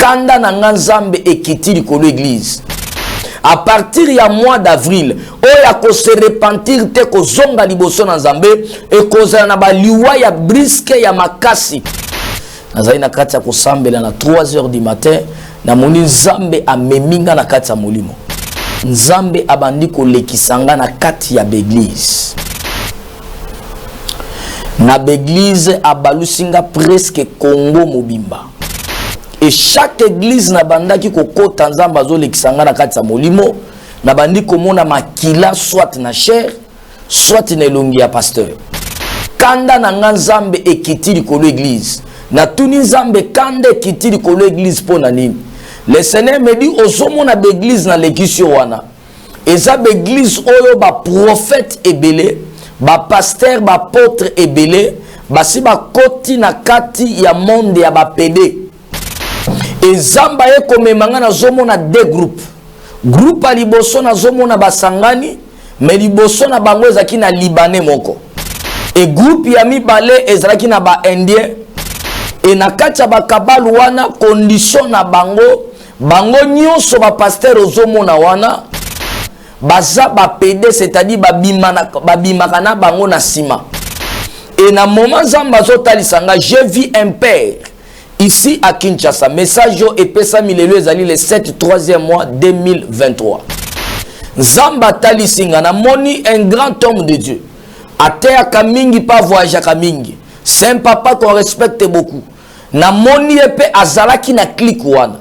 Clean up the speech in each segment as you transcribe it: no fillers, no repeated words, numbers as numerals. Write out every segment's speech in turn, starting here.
kanda na nganzambe ekiti likolo église. À partir ya mois d'avril, oya ko se repentir te ko zonga liboso na nzambe et kozala na ba liwa ya briske ya makasi. Nazali na kati ya kosambela na 3h du matin na moni nzambe ameminga na kati ya molimo. Nzambe abandi kolekisanga na kati ya l'église. Na l'église abalusinga presque Congo mobimba. Et chaque église na bandaki kokota nzamba zo lekisanga na kati ya molimo na bandi komona makila soit na chair soit na elongi ya pasteur. Kanda na nzambe ekiti likolo église. Na tuni nzambe kanda ekiti likolo église pona nini? Le Seigneur me dit ozomona l'église na lekisio wana. Eza l'église oyo ba prophète ebele, ba pasteur, ba apôtre ebele, basi ba koti na kati ya monde ya ba PD. Et zamba ye komemanga na zomo na deux groupes. Groupe a liboso na zomo na basangani, mais liboso na bango ezaki na Libanais moko. Et groupe ya mibale ezalaki na ba Indien. Et na kati ya bakabalu wana condition na bango, bango nyonso ba pasteur ozomo na wana, baza ba PD, c'est-à-dire babimaka na bango na sima. Et na moment zamba zotalisanga, j'ai vu un père ici à Kinshasa. Message et pesa milelo ezali le 7 3e mois 2023. Zamba talisinga na moni un grand homme de Dieu. Atea kamingi pa voyage kamingi. C'est un papa qu'on respecte beaucoup. Na moni epe azalaki na clique wana.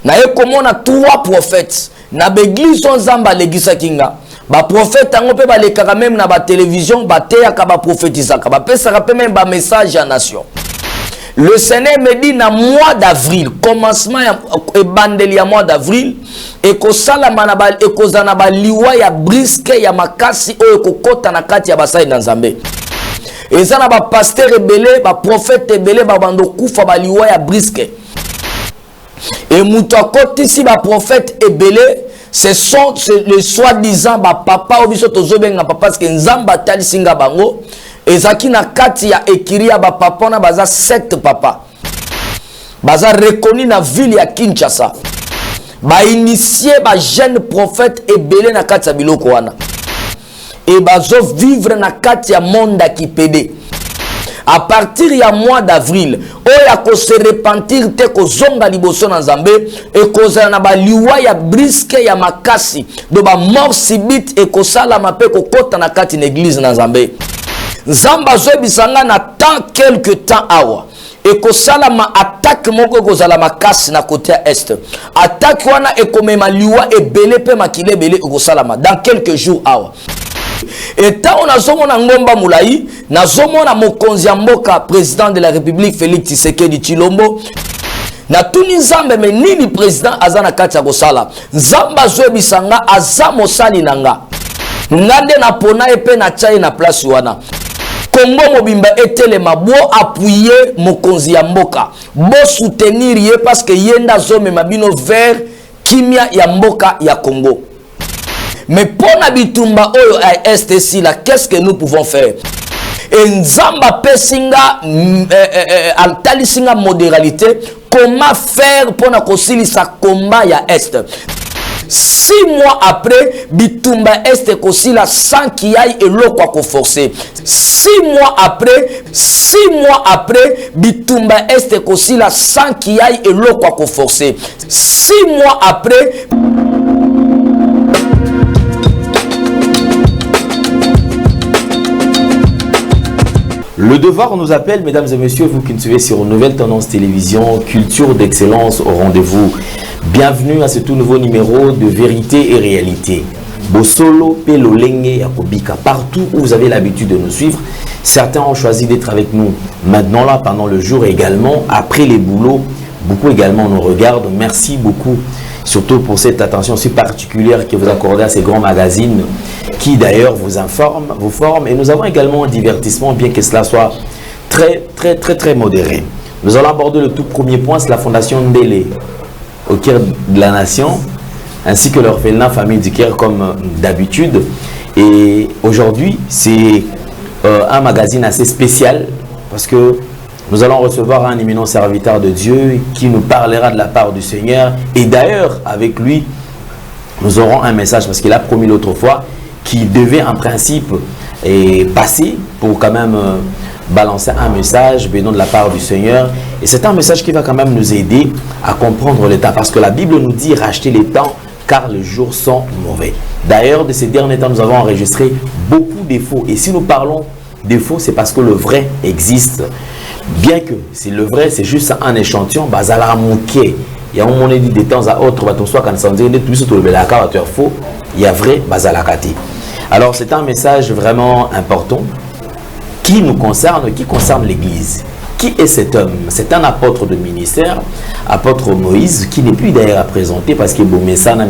Na ye komona 3 prophètes. Na l'église on zamba legisa kinga. Ba prophète ango pe ba lekaka même na ba télévision ba teya ka ba prophétisaka. Ba pesa ka même ba message à nation. Le Seigneur me dit na mois d'avril, commencement et bandeli ya mois d'avril, et ko salama na ba e ko zana ba liwa ya briske ya makasi o ko kota na kati ya basai na Nzambe. Et ça na ba pasteur ebele, ba prophète ebele ba bando kufa ba liwa ya briske. Et muto akoti si ba prophète ebele, c'est le soi-disant ba papa o biso tozobenga papa parce que Nzamba tali singa bango. Ezaki na kati ya ekiri ya ba papa na baza 7 papa. Baza reconnu na ville ya Kinshasa. Ba initié ba jeune prophète ebele na kati ya biloko wana. Et bazo vivre na kati ya monde ki PD. À partir ya mois d'avril, oya ko se repentir te ko zonga liboso na Nzambe et kozala na ba liwa ya briske ya makasi do ba mort subite et ko sala mape ko kota na kati na église na Nzambe. Zamba zobisanga na tant quelque temps awa et ko sala ma attaque moko ko sala makasi na côté est. Attaque wana e komema liwa e belé pe makile belé ko sala ma dans quelques jours awa. Et tant on a zomona ngomba mulai na zomona mokonzi ya mboka président de la République Félix Tshisekedi Tshilombo na tuni nzambe me nini président azana kati ya kosala nzamba zobisanga azamo sali nanga ngande na pona epe na tchaye na place wana Congo mobimba etelema bo appuyer mokonzi ya mboka bo soutenir ye parce que yenda zome mabino vers kimia ya mboka ya Congo. Mais pour nabitumba oyo à STC là, qu'est-ce que nous pouvons faire? Et nzamba pesinga altali singa modéralité, comment faire pour na kosili sa combat ya est? 6 mois après, bitumba est kosila sans qu'il y ait eloko ko forcer. 6 mois après, bitumba est kosila sans qu'il y ait eloko ko forcer. 6 mois après. Le devoir nous appelle, mesdames et messieurs, vous qui nous suivez sur Nouvelle Tendance Télévision, culture d'excellence au rendez-vous. Bienvenue à ce tout nouveau numéro de Vérité et Réalité. Bosolo, Pelolenge, Yakobika, partout où vous avez l'habitude de nous suivre, certains ont choisi d'être avec nous maintenant là, pendant le jour et également après les boulots. Beaucoup également nous regardent. Merci beaucoup, surtout pour cette attention si particulière que vous accordez à ces grands magazines qui d'ailleurs vous informent, vous forment. Et nous avons également un divertissement, bien que cela soit très modéré. Nous allons aborder le tout premier point, c'est la Fondation Ndélé, au cœur de la nation, ainsi que l'orphelinat Famille du Caire comme d'habitude. Et aujourd'hui, c'est un magazine assez spécial parce que nous allons recevoir un éminent serviteur de Dieu qui nous parlera de la part du Seigneur. Et d'ailleurs, avec lui, nous aurons un message parce qu'il a promis l'autre fois qu'il devait en principe passer pour quand même balancer un message venant de la part du Seigneur. Et c'est un message qui va quand même nous aider à comprendre les temps. Parce que la Bible nous dit racheter les temps car les jours sont mauvais. D'ailleurs, de ces derniers temps, nous avons enregistré beaucoup de faux. Et si nous parlons de faux, c'est parce que le vrai existe. Bien que c'est le vrai, c'est juste un échantillon, bazala mouké. Il y a un moment dit de temps à autre, soit quand ça dit tout le faux, il y a vrai, bazala kati. Alors c'est un message vraiment important qui nous concerne, qui concerne l'Église. Qui est cet homme? C'est un apôtre de ministère, apôtre Moïse, qui n'est plus d'ailleurs à présenter parce qu'il est beau Messana.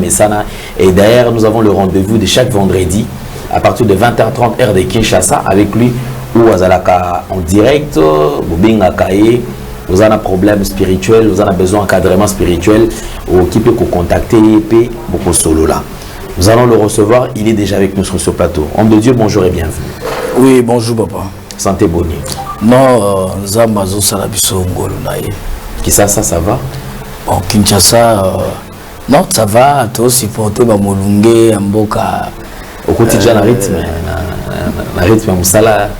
Et d'ailleurs, nous avons le rendez-vous de chaque vendredi à partir de 20h30 heure de Kinshasa avec lui ou Azalaka en direct, Bobinga Kaye, vous avez un problème spirituel, vous avez besoin d'encadrement spirituel, ou qui peut vous contacter, et beaucoup solo là. Nous allons le recevoir, il est déjà avec nous sur ce plateau. Homme de Dieu, bonjour et bienvenue. Oui, bonjour papa. Santé Boni. Non, Zamazo Salabiso Ngolo naye. Qui ça va? Bon, Kinshasa, non, ça va, tu as supporté Molunge, Mboka. Au quotidien, la rythme, Moussala.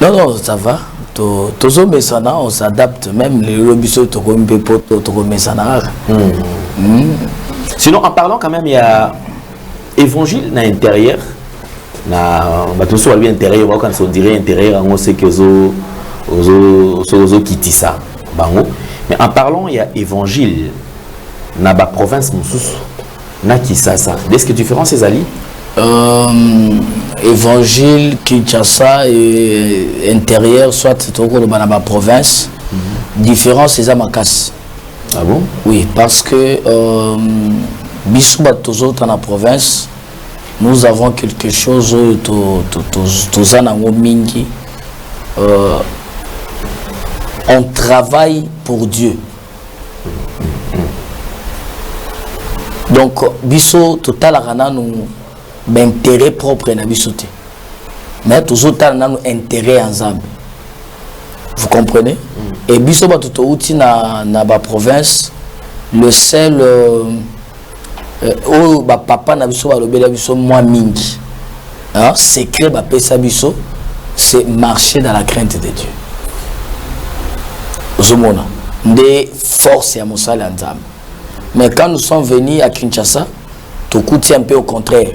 Non, ça va. On s'adapte, même les lobbies, Sinon, en parlant quand même, il y a évangile à l'intérieur. Tout ça, intérieur, quand on dirait intérieur, on sait que les quittent ça. Mais en parlant, il y a évangile dans la province Moussous. Est-ce que tu différences ces alliés? Évangile Kinshasa et intérieur, soit dans ma province, différence c'est à ma casse. Ah bon? Oui, parce que Bissouba tous autres dans la province, nous avons quelque chose on travaille pour Dieu. Donc Bissou total arana nous intérêt propre na bisoté. Mais toujours tant na intérêt ensemble. Vous comprenez? Et biso ba tout outil na ba province le seul papa na biso ba lobela biso moi mingi. Hein, secret ba pesa biso, c'est marcher dans la crainte de Dieu. Zomona des forces à mosala ensemble. Mais quand nous sommes venus à Kinshasa, tout coûte un peu au contraire.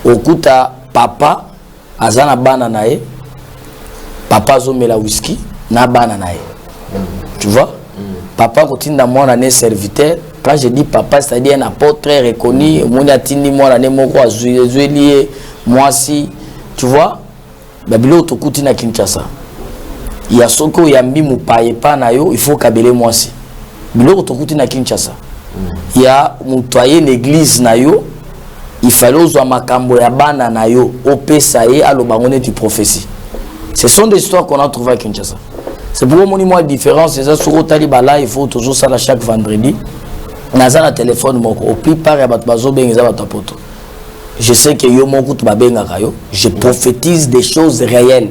Okuta papa azana bana nae, papa zomela whisky na bana nae. Tu vois? Papa continue dans mon année serviteur. Quand je dis papa, c'est-à-dire un apôtre très reconnu. Mon atini mon année mon quoi zuelier moi si. Tu vois? Babilo to kuti na Kinshasa. Il y a soko yambi mu paye pa na yo, il faut kabele moi si. Bilo to kuti na Kinshasa. Il y a mutoyer l'église na yo. Il fallait oser makambo ya bana na yo opesaye à l'obangone du prophétie. Ce sont des histoires qu'on a trouvées à Kinshasa. C'est pour moi une différence. C'est ça sur le Talibala, il faut toujours ça chaque vendredi. Naza na téléphone moko au plus par yabat bazo benza batapoto. Je sais que yo moko tu babenga kayo. Je prophétise des choses réelles.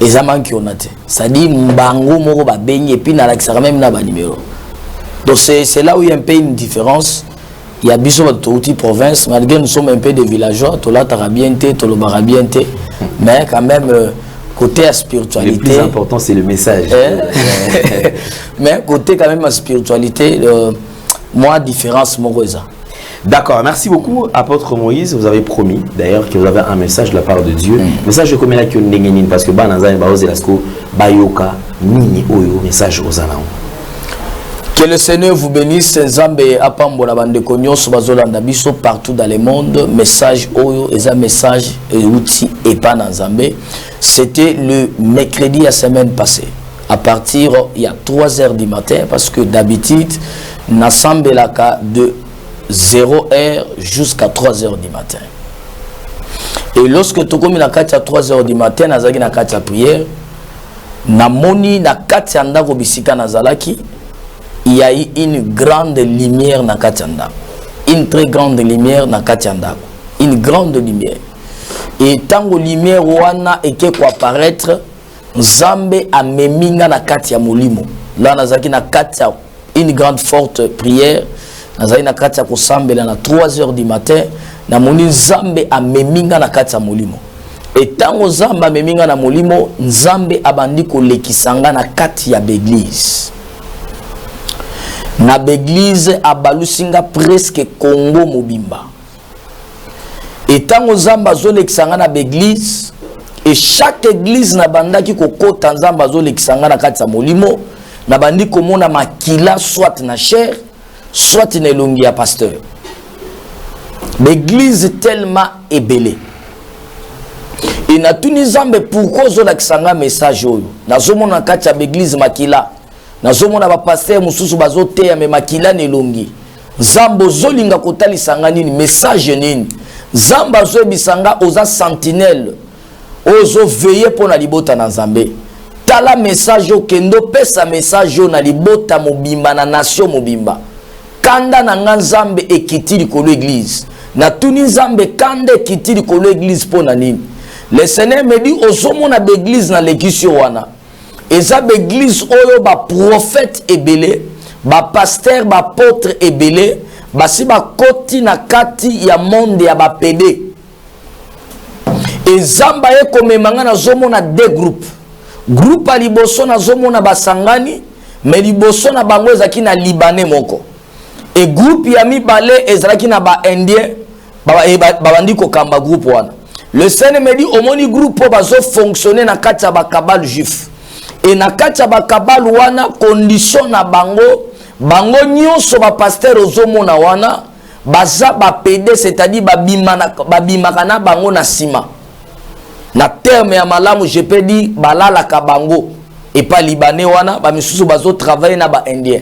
Et ça manque on a été. Ça dit mbango moko ba bengi et puis na la ça même na ba numéro. Donc c'est là où il y a un peu une différence. Il y a biso de province, malgré nous sommes un peu des villageois, tout là t'as bien été, tout le bar bien été, mais quand même côté la spiritualité. Le plus important c'est le message. Mais côté quand même la spiritualité, moi différence mon réseau. D'accord, merci beaucoup apôtre Moïse, vous avez promis d'ailleurs que vous avez un message de la part de Dieu. Message de combien là que n'engeni parce que banaza baoze lasko bayoka nini oyo message aux anao. Que le Seigneur vous bénisse, Nzambe apambola bande konyo bazolanda biso partout dans le monde. Message oyo eza message et outil et pas Nzambe. C'était le mercredi la semaine passée. À partir il y a 3h du matin parce que d'habitude nasambelaka de 0h jusqu'à 3h du matin. Et lorsque tu commis la 4 à 3h du matin, nazaki na 4 prière, namoni na 4 ndako bisika nazalaki. Il y a eu une grande lumière dans Katianda. Une très grande lumière dans Katianda. Une grande lumière. Et tant que la lumière wana et qui apparaître, Nzambe ameminga na kati ya molimo. Là nazaki na kati ya une grande forte prière. Nazaki na kati ya kosambela na 3h du matin. Na moni Nzambe ameminga na kati ya molimo. Et tango Nzambe ameminga na molimo, Nzambe abandi kolekisanga na kati ya l'église. Na l'église abalusinga presque Congo mobimba. Et tango Nzambe azolekisanga na l'église, et chaque église na bandaki kokota Nzambe azolekisanga na kati ya molimo, na bandi komona makila soit na chair, soit na elongi ya pasteur. L'église tellement ébélée. Et na tuni Nzambe pourquoi zolakisanga message oyo. Nazomona kati ya l'église makila. Nazomona ba pasteur mususu bazoteya me makila na elongi. Nzambe zolinga kotalisanga nini message nini? Nzambe azobisanga oza sentinelle. Ozo veiller pour na libota na Nzambe. Tala message o kendo pesa message o na libota mobimba na nation mobimba. Kanda na Nzambe ekiti likolo église. Na tuni Nzambe kanda ekiti likolo église pour na nini? Le Seigneur me dit ozomona l'église na lekisio wana. Eza l'église oyo ba prophète ebele, ba pasteur, ba apôtre ebele, basi ba koti na kati ya monde ya ba PD. Ezamba ye komemanga na zomona deux groupes. Groupe a liboso na zomona basangani, mais liboso na bango ezaki na Libanais moko. Et groupe ya mibale ezalaki na ba Indien, babandi ko kamba groupe wana. Le Seigneur me dit omoni groupe po bazo fonctionner na kati ya bakabal juif. Et na kati ya bakabal wana condition na bango, bango nyonso ba pasteur ozomona wana, baza ba PD, c'est-à-dire babimaka na bango na sima. Na terme ya malamu je peux dire balala kabango et pas libanais wana ba misusu bazo travailler na ba indien.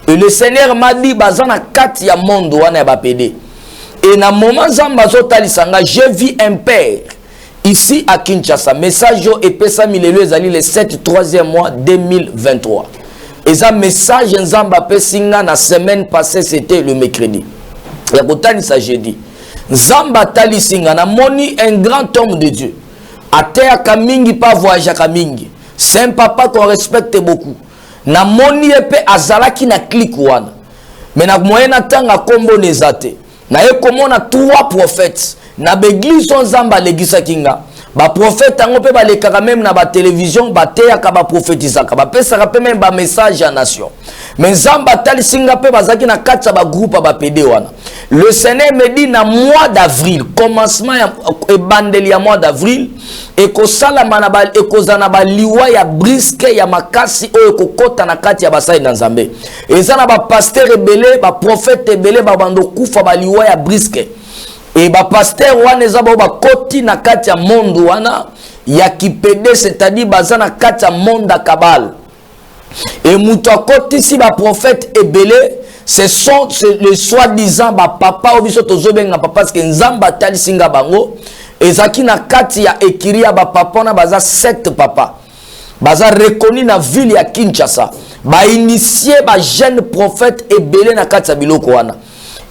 Et le Seigneur m'a dit baza na kati ya monde wana ya ba PD. Et na moment Nzambe azotalisanga, j'ai vu un père ici à Kinshasa. Message yo epesa milelo ezali le 7 3e mois 2023. Et ça message Nzambe apesinga na semaine passée, c'était le mercredi. Ya kotalisa jeudi. Nzambe talisinga na moni un grand homme de Dieu. Atea kamingi pas voyager kamingi. C'est un papa qu'on respecte beaucoup. Na moni epe azalaki na clique wana. Mais na moyena tanga kombo nezate. Na ye komona 3 prophètes. Na l'église Nzambe legisa kinga. Ba prophète ango pe ba lekaka même na ba télévision ba teya ka ba prophétisaka. Ba pesa ka pe même ba message à nation. Mais Nzambe tali singa pe bazaki na katsa ba groupe ba PD wana. Le Seigneur me dit na mois d'avril, commencement et bandeli ya mois d'avril, et ko sala manabal et ko zana ba liwa ya briske ya makasi o ko kota na kati ya basai na Nzambe. Et zana ba pasteur ebele, ba prophète ebele ba bando kufa ba liwa ya briske. Et ba pasteur wana ezaba ba koti na kati ya monde wana ya kipede, c'est-à-dire bazana kati ya monde kabal. Et muto koti si ba prophète ebele, ce sont les soi-disant ba papa ou biso tozobenga papa parce que Nzamba tali singa bango ezaki na kati ya ekiria ba papa na baza 7 papa baza reconnu na ville ya Kinshasa ba initié ba jeune prophète ebele na kati ya biloko wana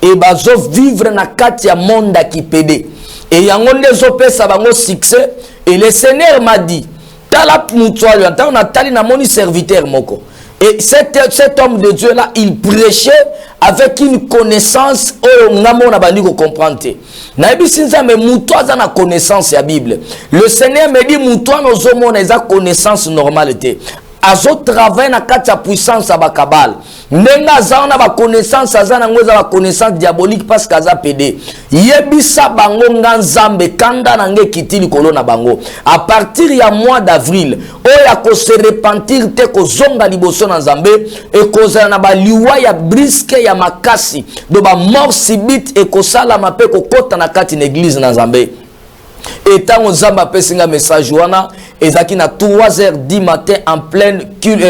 et bazo vivre na kati ya monde qui pédé et yango ndezo pesa bango succès. Et le Seigneur m'a dit tala mutuali on a tali na moni serviteur moko. Et cet homme de Dieu là, il prêchait avec une connaissance au ngamo na bandi ko comprendre. Na ebisinza me mutoza na connaissance ya Bible. Le Seigneur me dit mutoa no zomo na za connaissance normalité. Azo travail na kati ya puissance ba kabal. Ndenga za na ba connaissance za na ngoza ba connaissance diabolique parce qu'aza PD. Yebisa bango Nzambe kanda na nge kitili kolona bango. À partir ya mois d'avril, oya ko se repentir te ko zonga liboso na Nzambe et ko za na ba liwa ya briske ya makasi do ba mort subite et ko sala mape ko kota na kati na église na Nzambe. Et tant que Nzamba pesinga message wana ezaki na 3h du matin en pleine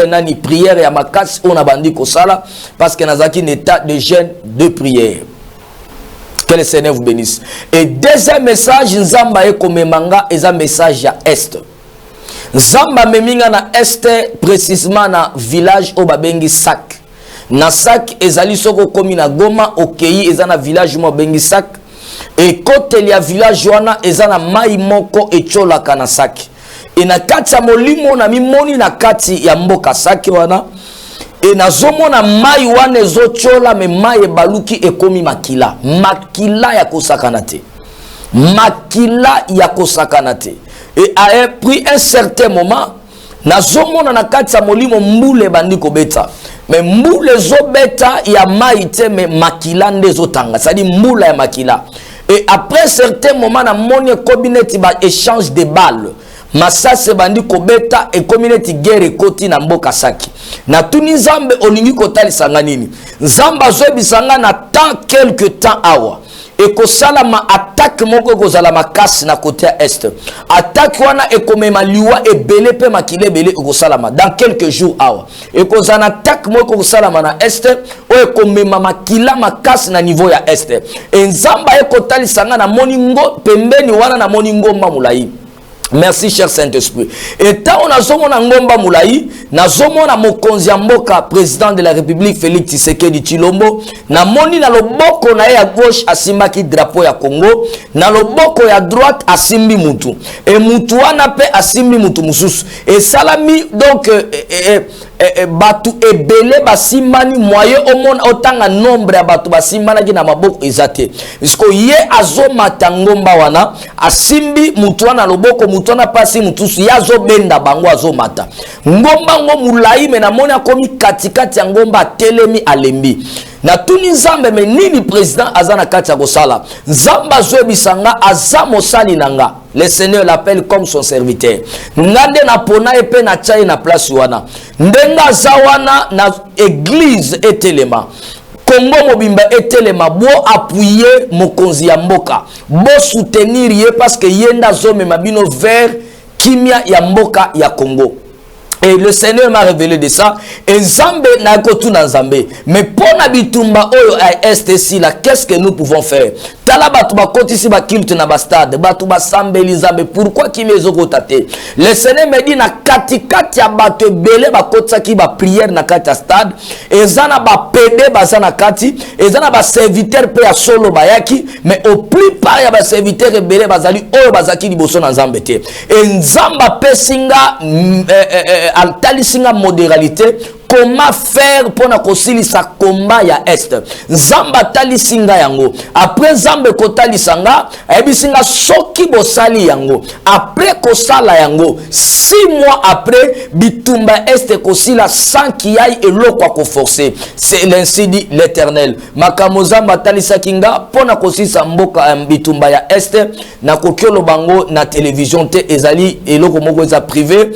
nani prière ya makasi on a bandi ko sala parce que nazaki un état de jeûne de prière. Que le Seigneur vous bénisse. Et deuxième message Nzamba e komemanga eza message ya est. Nzamba meminga na est précisément na village o babengi Sak. Na Sak ezali soko komi na Goma okei eza na village mo bengi Sak. Et côté ya village wana ezana mai moko echolaka na Sak. Et na kati ya molimo na mimoni na kati ya mboka saki wana. Et na zomona mai wana ezochola me mai baluki ekomi makila. Makila ya kosakana te. Makila ya kosakana te. Et a pris un certain moment na zomona na kati ya molimo mbule bandiko beta. Mais mbule zo beta ya mai te me makila nde zotanga. C'est-à-dire mbula ya makila. Et après certain moment na moni community ba échange de balles. Masase bandi kobeta e community guerre koti na mboka saki. Na tuni Nzambe olingi kotali sanga nini? Nzamba zo bisanga na tant quelque temps awa. Et ko sala ma attaque moko ko sala makasi na côté est. Attaque wana e komema liwa e belé pe makile belé ko sala ma dans quelques jours awa. Et ko sala attaque moko ko sala ma na est o e komema makila makasi na niveau ya est. Et Nzamba e kotali sanga na moningo pembeni wana na moningo mamulai. Merci cher Saint-Esprit. Et tant on a zomona ngomba moulayi, na zomona mokonzi mboka président de la République Félix Tshisekedi Tshilombo, na moni na loboko na ya gauche asimbaki drapeau ya Congo, na loboko ya droite asimbi mutu. Et mutu wana pe asimbi mutu mususu. Et salami donc batu ebele basimani moye omona otanga nombre ya batu basimana ki na maboko ezate. Isko ye azomata ngomba wana asimbi mutu wana loboko mutu wana pasi mutusu yazo benda bango azomata. Ngomba ngo mulayi me na moni akomi katikati ya ngomba telemi alembi. Na tuni Nzambe me nini président azana kati ya kosala. Nzamba zo bisanga azamo sali nanga. Le Seigneur l'appelle comme son serviteur. Ngande na pona epe na chai na place wana. Ndenga zawana na église etelema. Congo mobimba etelema bo appuyer mokonzi ya mboka. Bo soutenir ye parce que yenda zome mabino vers kimia ya mboka ya Congo. Et le Seigneur m'a révélé de ça. Et Nzambe na kotu na Nzambe. Mais pour nabitumba oyo à STC là, qu'est-ce que nous pouvons faire? Tala batu ba koti si ba kilte na ba stade, batu ba sambeli Nzambe. Pourquoi ki mezo kotate? Le Seigneur me dit na katikati ya batu belé ba kotsa ki ba prière na kati ya stade. Ezana ba pede bazana kati, ezana ba serviteur pe ya solo bayaki, mais au plus part ya ba serviteur belé bazali oyo bazaki liboso na Nzambe te. Et Nzamba pesinga altalisinga modéralité. Comment faire pour na kosili sa combat ya est? Nzamba talisinga yango. Après Nzambe kotalisanga, ebisinga soki bosali yango. Après kosala yango, 6 mois après, bitumba est kosila sans qu'il y ait eloko ko forcer. C'est l'ainsi dit l'Éternel. Makamo Nzamba talisa kinga pona kosisa mboka bitumba ya est na kokiolo bango na télévision te ezali eloko moko eza privé.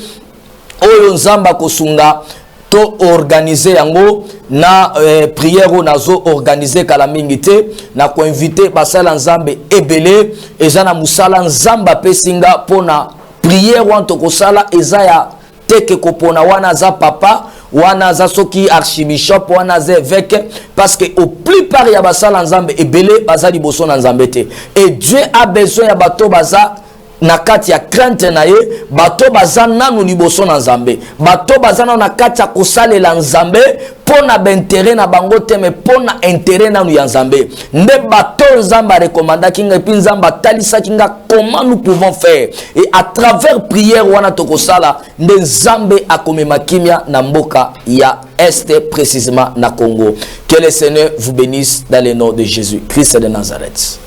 Oyo Nzamba kosunga to organiser yango na prière nazo organiser kala mingi te na ko inviter basala Nzambe ebele eza na musala Nzamba pesinga pona prière wanto ko sala eza ya teke ko pona wana za papa wana za soki archibishop wana za évêque parce que au plus part ya basala Nzambe ebele bazali boso na Nzambe te. Et Dieu a besoin ya bato baza na kati ya crainte na ye bato bazana no liboso na Nzambe bato bazana na kati ya kosalela Nzambe pona b'intérêt na bango te me pona intérêt na ya Nzambe nde bato Nzamba recommanda kinga pi Nzamba talisa kinga comment nous pouvons faire et à travers prière wana tokosala nde Nzambe akomema kimia na mboka ya est précisément na Congo. Que le Seigneur vous bénisse dans le nom de Jésus Christ de Nazareth.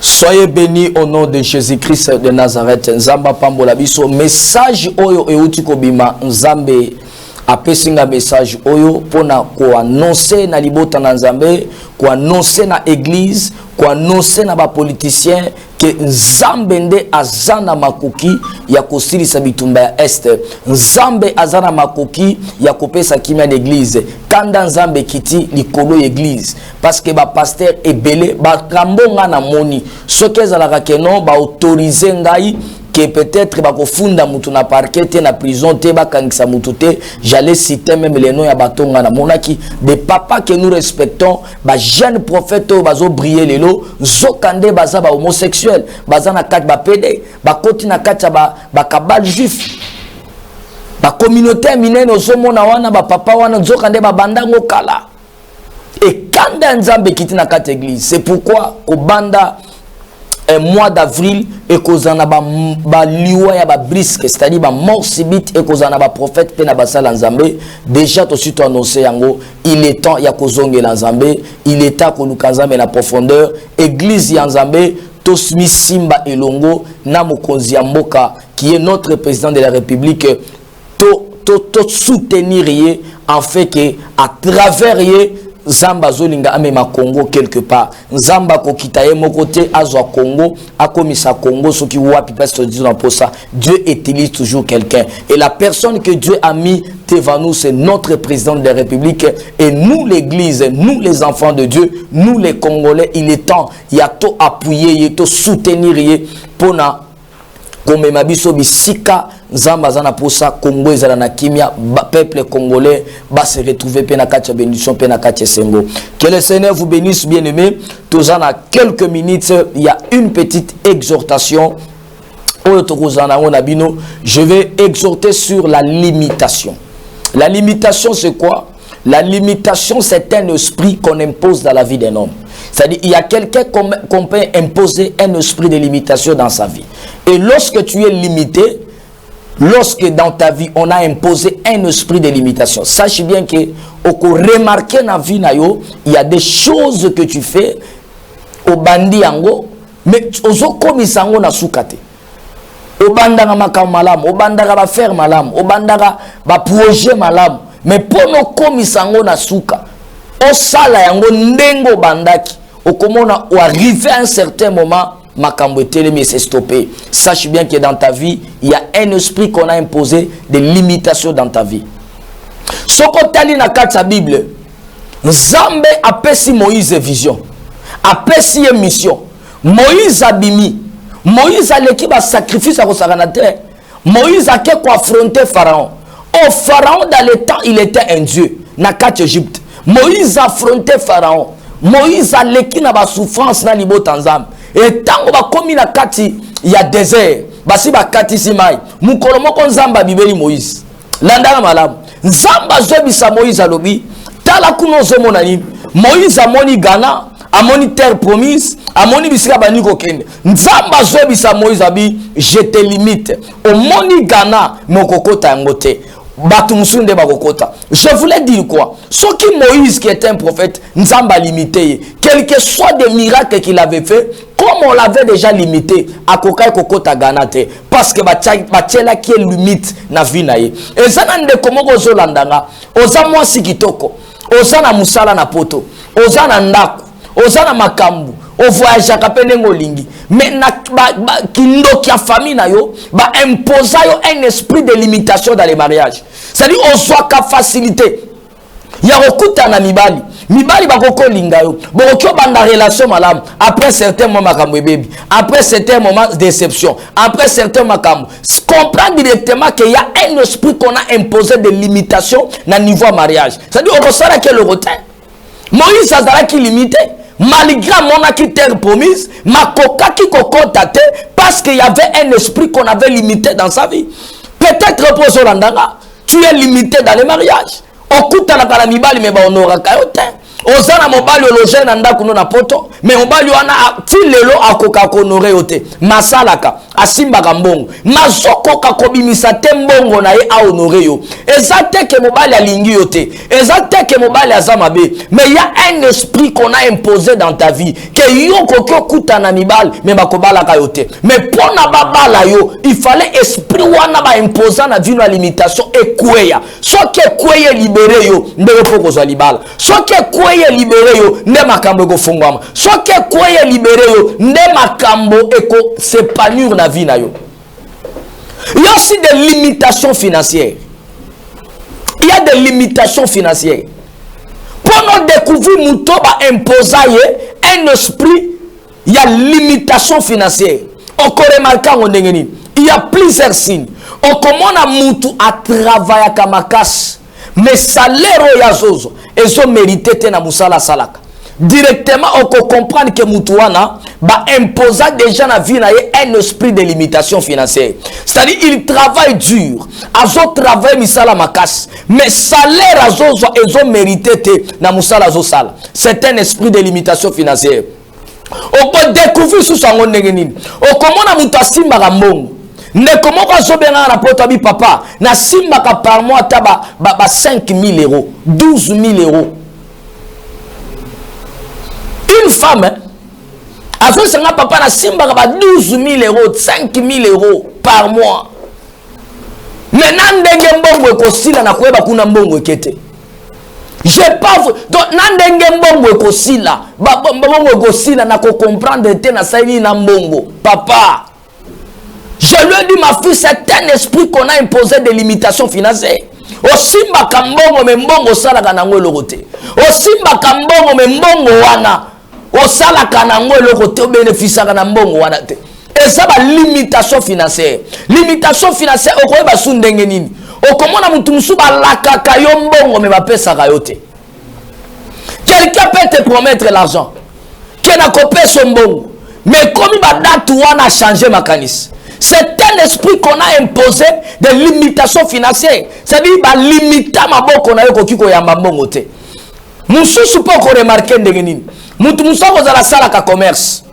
Soyez bénis au nom de Jésus-Christ de Nazareth. Nzamba pambola biso message oyo euti kobima Nzambe apesinga message oyo pona ko annoncer na libota na Nzambe, ko annoncer na église, ko annoncer na ba politiciens que Nzambe nde azana makoki ya kosilisa bitumba ya est. Nzambe azana makoki ya kopesa kimia d'église. Kanda Nzambe kiti likolo église parce que ba pasteur ebele ba kambonga na moni soki ezalaka keno ba autoriser ngai que peut-être ba kofunda mutu na parquet te na prison te ba kangisa mutu te. J'allais citer même les noms ya batonga na monaki des papas que nous respectons ba jeune prophète bazo briller lelo zokande baza ba homosexuel baza na kati ba pédé ba koti na kati ba kabal juif ba communauté minene ozomona wana ba papa wana nzokande ba bandango kala Et quand Nzambe quitte na kati église, c'est pourquoi au banda mois d'avril et kozana ba liwa ya ba brisque, c'est-à-dire ba mort subite et kozana ba prophète pe na basala Nzambe. Déjà to suite annoncé yango, il est temps ya kozongela Nzambe, il est temps ko luka Nzambe na profondeur, église ya Nzambe tosmi simba elongo na mokonzi ya mboka qui est notre président de la République to soutenir yé en fait que à travers yé Zamba zolinga amema Congo quelque part. Zamba ko kitaye mokote azwa Congo, akomisa Congo soki wapi parce que disons pour ça, Dieu utilise toujours quelqu'un. Et la personne que Dieu a mis devant nous, c'est notre président de la République. Et nous l'église, nous les enfants de Dieu, nous les Congolais, il est temps, il y a tout appuyer, il y a tout soutenir pour na comme mabiso bisika Zamba zana posa Congo ezala na kimia peuple congolais va se retrouver pe na kati bénédiction pe na kati sengo. Que le Seigneur vous bénisse bien-aimés. Tous en quelques minutes, il y a une petite exhortation. Je vais exhorter sur la limitation. La limitation c'est quoi? La limitation c'est un esprit qu'on impose dans la vie d'un homme. C'est-à-dire il y a quelqu'un qu'on peut imposer un esprit de limitation dans sa vie. Et lorsque tu es limité, lorsque dans ta vie on a imposé un esprit de limitation, sache bien que au remarquer dans la vie il y a des choses que tu fais au bandi yango mais ozo komisango na sukate. Au bandanga makam malam, au bandanga ba faire malam, au bandanga ba projet malam, mais pour no komisango na suka. Au sala yango ndengo bandaki. Au comment on arrive à un certain moment makambo mais c'est stoppé. Sache bien que dans ta vie, il y a un esprit qu'on a imposé des limitations dans ta vie. Soko tali na kati Bible, Nzambe apesi Moïse vision. Apesi mission. Moïse abimi. Moïse a l'équipe à sacrifice à Rosaganate. Moïse a qu'à affronter Pharaon. Au Pharaon dans le temps, il était un dieu. Na kati Égypte. Moïse a affronté Pharaon. Moïse a l'équipe à souffrance na libo Tanzam. Et tant qu'on va commis la kati, il y a désert. Basi ba kati simai. Mukolomo kon Nzamba bibeli Moïse. Landanga malam. Nzamba zobisa Moïse alobi. Tala kuno zomo nani. Moïse a moni Ghana, a moni terre promise, a moni bisika bani kokende. Nzamba zobisa Moïse abi, je te limite. Au moni Ghana, mokokota ngote. Je voulais dire quoi? Ce qui Moïse qui était un prophète, Nzamba limité. Quel que soit des miracles qu'il avait fait, comme on l'avait déjà limité, à Kokai Kokota Ganate, parce que Bachela qui est limite na vie naye. Et ça n'a de comment ozo landanga, oza moi sikitoko, oza na musala na poto, oza na ndaku, oza na makambu. Au voyage à Kapenengo Lingi. Mais kindo qui a famille na yo, ba imposa yo un esprit de limitation dans les mariages. C'est-à-dire on soit qu'à faciliter. Ya okuta na mibali. Mibali ba koko linga yo. Bo okyo banda relation malam après certains moments makambo baby. Après certains moments de déception. Après certains makambo. Comprendre directement qu'il y a un esprit qu'on a imposé de limitation dans le niveau mariage. C'est-à-dire on ressent que le retard. Moïse a qui limité. Malgré mon acquis terre promise, ma coca qui cocotate parce qu'il y avait un esprit qu'on avait limité dans sa vie. Peut-être pour Solandanga, tu es limité dans les mariages. Okuta na kalamibali mais on aura kayote. Ozana mobali loger nanda kuno na poto, mais mobali wana ti lelo akoka konoré yote. Masalaka asimba kambongo. Mazoko kakobimisa tembongo na ye a honoré yo. Ezate ke mobali alingi yote. Ezate ke mobali azamabe. Mais il y a un esprit qu'on a imposé dans ta vie que yo kokyo kuta na mibali mais bakobala kayote. Mais pour na babala yo, il fallait esprit wana ba imposer na vie na limitation et kweya. Soit que kweya libéré yo, ndeko poko zo libala. Soit que kweya libéré yo, nde makambo eko fungwama. Soit que kweya libéré yo, nde makambo eko s'épanouir na vie na yo. Il y a aussi des limitations financières. Il y a des limitations financières. Pour nous découvrir mouto ba imposer un esprit, il y a limitation financière. On remarque il y a plusieurs signes. On commence à moutou à travailler comme makas. Mais salaire ya zozo, ils ont mérité na musala salaka. directement on peut comprendre que Moutouana va imposer déjà dans la vie un esprit de limitation financière. C'est-à-dire il travaille dur, azo travaille misala makas, mais salaire azo ils ont mérité na musala azo sala. C'est un esprit de limitation financière. On peut découvrir sous son ngenini. On comment na mutasimba rambongo. Ne comment on zo benga na poto bi papa na simba ka par mois taba ba 5 000 euros, 12 000 euros. Une femme, a fait son papa na simba 12 000 euros, 5 000 euros par mois. Mais nandenge mbongo ekosila na kweba kuna mbongo ekete. J'ai pas donc nandenge mbongo ekosila, mbongo ekosila na ko comprendre te na saini na mbongo. Papa, je lui ai dit ma fille, c'est un esprit qu'on a imposé des limitations financières. Au simba kambongo me mbongo sala kanango lokote. Au simba kambongo me mbongo wana. Au sala kanango lokote au bénéfice kana mbongo wana te. Et ça va limitation financière. Limitation financière au koyeba sundenge nini. Au komona mutu musu ba lakaka yo mbongo me ba pesa kayote. Quelqu'un peut te promettre l'argent. Qui n'a copé son mbongo. Mais comme il va date wana changer mécanisme. C'est un esprit qu'on a imposé de limitation financière. C'est-à-dire qu'il va limiter ma boque qu'on a eu kiko ya mbongo te. Mususu po ko remarquer ndenge nini. Mutu musoko za la sala ka commerce.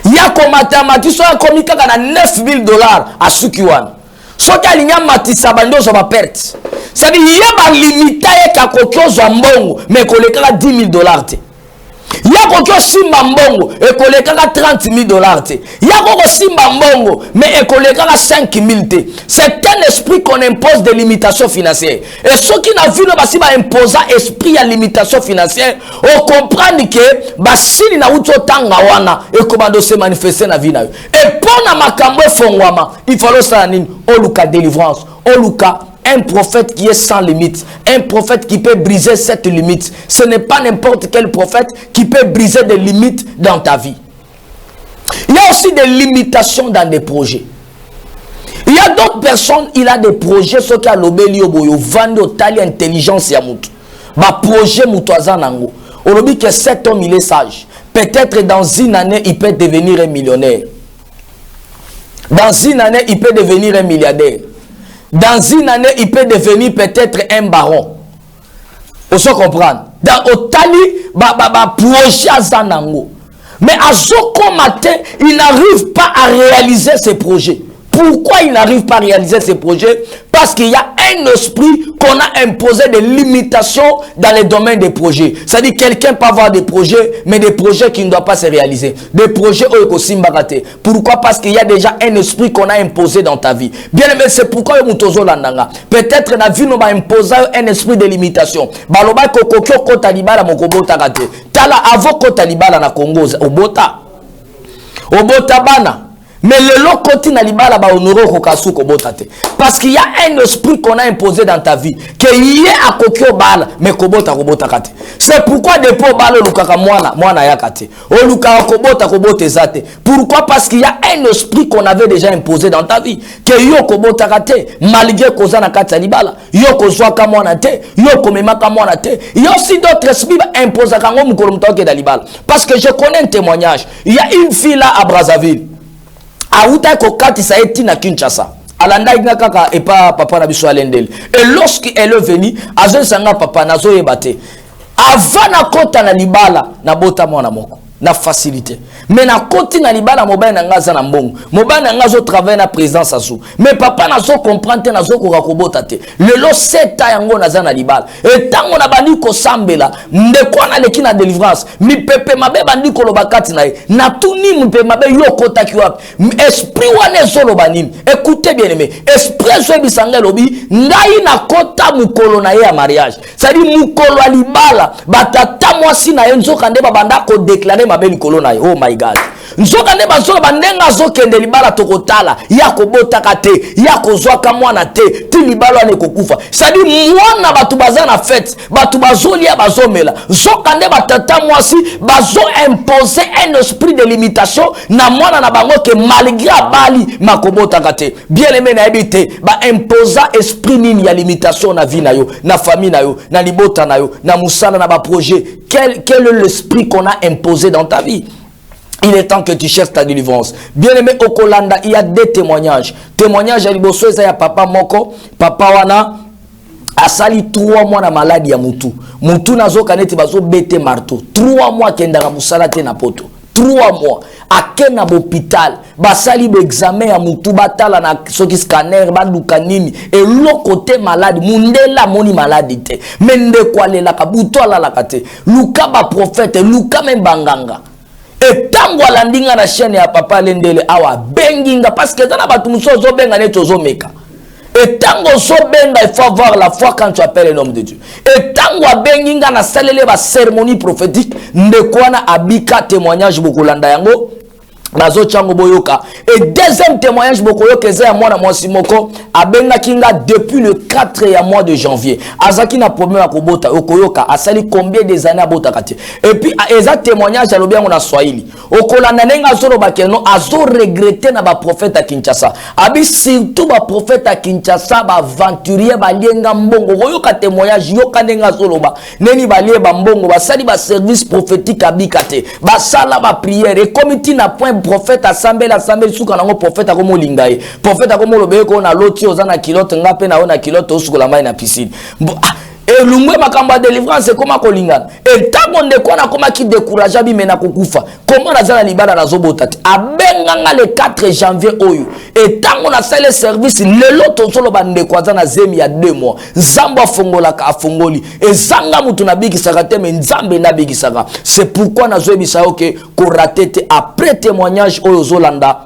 Ya ko mathématique so komika kana 9 000 $ à sukiwana. Soki alinya matisa bando zo ba perte. C'est-à-dire ya ba limiter ka kokyozo mbongo mais ko lekala 10 000 $ te. Yako kyo simba mbongo ekolekaka 30 000 $ te. Yako ko simba mbongo mais ekolekaka 5 000 te. C'est un esprit qu'on impose des limitations financières. Et ceux qui n'a vu le basi ba imposer esprit à limitation financière, on comprend que basini na uto tanga wana ekomando se manifester na vie na yo. Et pona makambo fongwama, il faut ça nini oluka délivrance, oluka un prophète qui est sans limite, un prophète qui peut briser cette limite. Ce n'est pas n'importe quel prophète qui peut briser des limites dans ta vie. Il y a aussi des limitations dans des projets. Il y a d'autres personnes, il a des projets, ceux qui ont l'obéli au boyo, vendent au tali intelligence ya moutou. Ba projet moutoazan nango. On dit que cet homme, il est sage. Peut-être dans une année, il peut devenir un millionnaire. Dans une année, il peut devenir un milliardaire. Dans une année, il peut devenir peut-être un baron. Vous se comprendre. Dans Otali, projet à Zanango. Mais à Zoko matin, il n'arrive pas à réaliser ses projets. Pourquoi il n'arrive pas à réaliser ses projets? Parce qu'il y a un esprit qu'on a imposé des limitations dans les domaines des projets. C'est-à-dire quelqu'un peut avoir des projets, mais des projets qui ne doivent pas se réaliser. Des projets au Ekosimbarate. Pourquoi? Parce qu'il y a déjà un esprit qu'on a imposé dans ta vie. Bien aimé, c'est pourquoi peut-être la vie nous va imposer un esprit de limitation. Baloba kokokyo kota libala mokobota kate. Tala avoko talibala na Congo obota. Obota bana. Mais le lot côté na libala ba honoro ko kasuko botate. Parce qu'il y a un esprit qu'on a imposé dans ta vie que y est à kokyo bala mais kobota kate. C'est pourquoi depuis bala lukaka mwana yakate. O lukaka kobota zate. Pourquoi? Parce qu'il y a un esprit qu'on avait déjà imposé dans ta vie que yo kobota kate malgré koza na kati libala. Yo kozwa ka mwana te, yo komema ka mwana te. Il y a aussi d'autres esprits imposés kango mukolo mtoke da libala. Parce que je connais un témoignage. Il y a une fille là à Brazzaville. Aouta kokati sa eti na Kinshasa. Alanda ina kaka epa papa na biso alendel. Et lorsqu'elle est venue, azo sanga papa nazo yebate. Avant kota na libala na bota mwana moko. Na facilité. Mais na koti na libala mobile na ngaza na mbongo. Mobile na ngazo travailler na présidence azu. Mais papa nazo comprendre nazo ko rakobota te. Lelo 7 ans yango naza na libala. Et tango na bandi ko sambela, ndeko na leki na délivrance. Mi pepe mabe bandi ko lobakati na ye. Na tuni mi pepe mabe yo kota ki wapi. Esprit wane zo lobanim. Écoutez bien aimé. Esprit zo bisanga lobi ngai na kota mukolo na ye ya mariage. C'est-à-dire mukolo libala batata mwasi na ye nzo kande babanda ko déclarer mabe likolo na ye. Oh my God. nzoka nde bazolo bandenga azokende libala tokotala ya kobotaka te ya kozwaka mwana te ti libala ane kokufa sadi mwana batu baza na fête batu bazolia bazomela nzoka nde batata mwasi bazo imposer un esprit de limitation na mwana na bango ke malgré abali makobotaka te bien aimé na ebite ba imposa esprit nini ya limitation na vie na yo na famille na yo na libota na yo na musala na ba projet quel est l'esprit qu'on a imposé dans ta vie. Il est temps que tu cherches ta délivrance. Bien-aimé Okolanda, il y a des témoignages. Témoignages à Liboso, il y a papa Moko, papa Wana, a sali 3 mois na maladie ya mutu. Mutu nazo kaneti bazo bete marteau. 3 mois kendara musala te na poto. 3 mois. Ake na l'hôpital. Basali l'examen ya mutu batala na soki scanner, baluka nini. Et l'autre côté malade, mundela moni malade te. Mende kwa lela kabuto ala la kate. Luka ba prophète, luka men banganga. Et tango alandinga na chaîne ya papa Lendele awa benginga parce que dans batu muso zo benga ne tozo meka. Et tango so benga il faut avoir la foi quand tu appelles le nom de Dieu. Et tango benginga na salele ba cérémonie prophétique ndekwana abika témoignage bokolanda yango bazo chango boyoka. Et deuxième témoignage bokoyoka eza ya mwana mwasi moko abenga kinga depuis le 4 ya mois de janvier. Azaki na problème ya kobota okoyoka asali combien des années abota kati. Et puis eza témoignage ya lobiango na Swahili. Okolanda nenga zoro bakeno azo regretter na ba prophète à Kinshasa. Abi surtout ba prophète à Kinshasa ba aventurier ba lienga mbongo koyoka témoignage yoka nenga zoro ba neni ba lie ba mbongo ba sali ba service prophétique abikate. Ba sala ba prière et comité na point prophète assemblée souka nango prophète akomo lingaye prophète akomo lobeko na loti ozana kilote ngape na ona kilote osukola mai na piscine et lungwe makamba délivrance koma kolingana et tango ndeko na koma ki décourager bi mena kokufa comment nazana libala na zobota abenganga le 4 janvier oyo et tango na sale service lelo tozolo bandeko azana zemi ya 2 mois nzambo afongola ka afongoli et zanga mutu na bikisaka te mais nzambe na bikisaka c'est pourquoi na zoebisa oke ko rater après témoignage oyo zolanda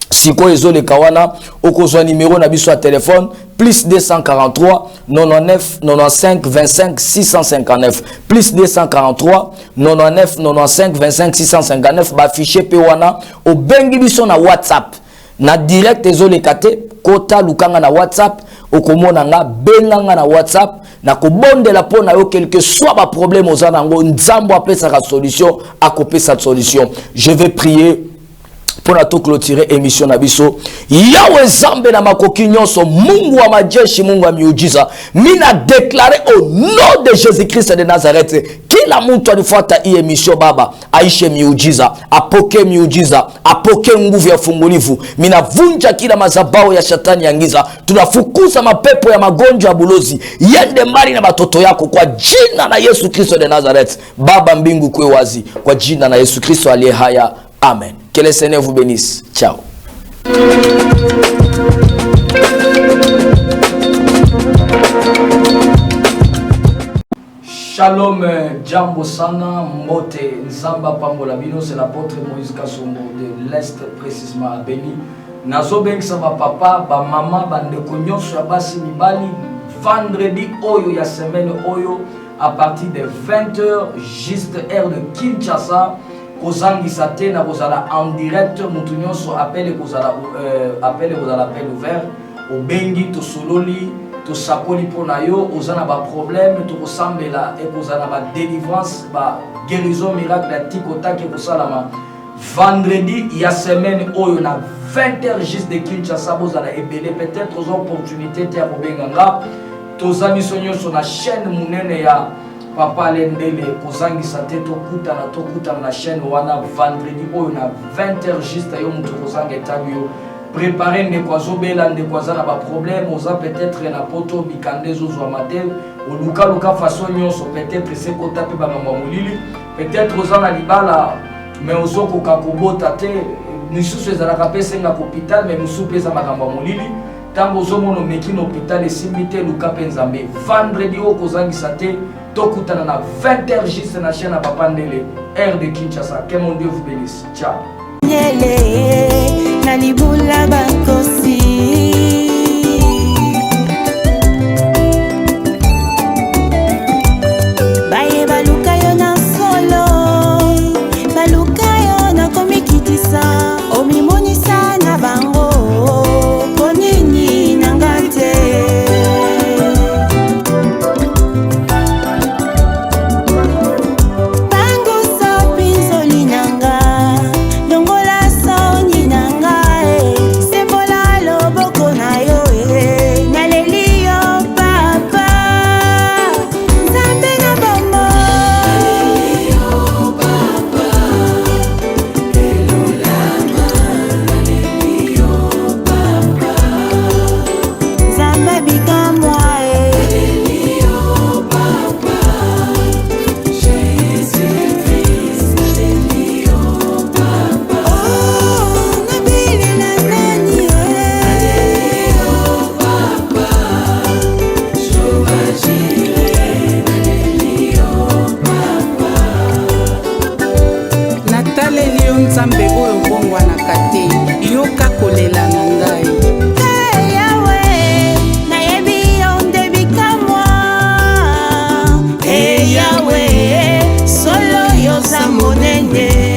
siko ezole kawana okozwa numéro na biso ya téléphone plus 243 99 95 25 659 plus 243 99 95 25 659 ba fichier pe wana o bengi biso na WhatsApp na direct ezole kate kota lukanga na WhatsApp okomona nga benganga na WhatsApp na kobondela pona yo quelque soit ba problème ozana ngo nzambo apesa ka solution akopesa solution. Je vais prier pour la tout clôturer émission nabiso yawe zambe na makoki nyonso mungu wa majeshi mungu wa miujiza mina déclaré au nom de Jésus-Christ de Nazareth kila mtu alifuata hii emission baba aishe miujiza apoke miujiza apoke nguvu ya fungulivu mina vunja kila mazabao ya shetani ya giza tunafukuza mapepo ya magonjwa ya bulozi yende mbali na batoto yako kwa jina la Yesu Kristo de Nazareth baba mbingu kwe wazi kwa jina la Yesu Kristo aliye haya amen. Que le Seigneur vous bénisse. Ciao. Shalom, Djambo Sana, Mbote, Nzamba Pambola Bino, c'est l'apôtre Moïse Kasongo de l'Est, précisément à Béni. Nazo Beng Saba Papa, ba Mama, Bandeko Nyonso, Abasi Mibali, vendredi Oyo, ya semaine Oyo, à partir de 20h, juste heure de Kinshasa. Kozangi Satena, Kozala en direct, Moutounionso appelle Kozala appel ouvert, au Bengi, to Sololi, to Sakoli Ponayo, Ozana ba problème, to ressemble là, et Kozana ba délivrance, ba guérison miracle, la tikota qui Kosalama. Vendredi, il y a semaine où il y a 20h juste de Kinshasa, Bozala et Belé, peut-être aux opportunités, Terre Benganga, tous amis soignants sur la chaîne Mounene ya. Papa Lendele, Kozangi Sate, Tokuta na chaîne wana vendredi oyo na 20h juste yo mutu Kozanga etabio. Préparer ne kwazo bela ne kwaza na ba problème, oza peut-être na poto bikande zo zo matin, o luka façon nyonso peut-être c'est kota pe ba mama molili, peut-être oza na libala mais ozoko kakobota te, misusu ezalaka pesa nga hôpital mais musu pesa makambo molili. Tango zomono meki no hôpital esimite luka penzambe. Vendredi o Kozangi Sate Tokutana na 20h juste na chaîne à Papa Ndele, air de Kinshasa. Que mon Dieu vous bénisse. Ciao. Baye baluka yo na solo, baluka yo na komikitisa. ye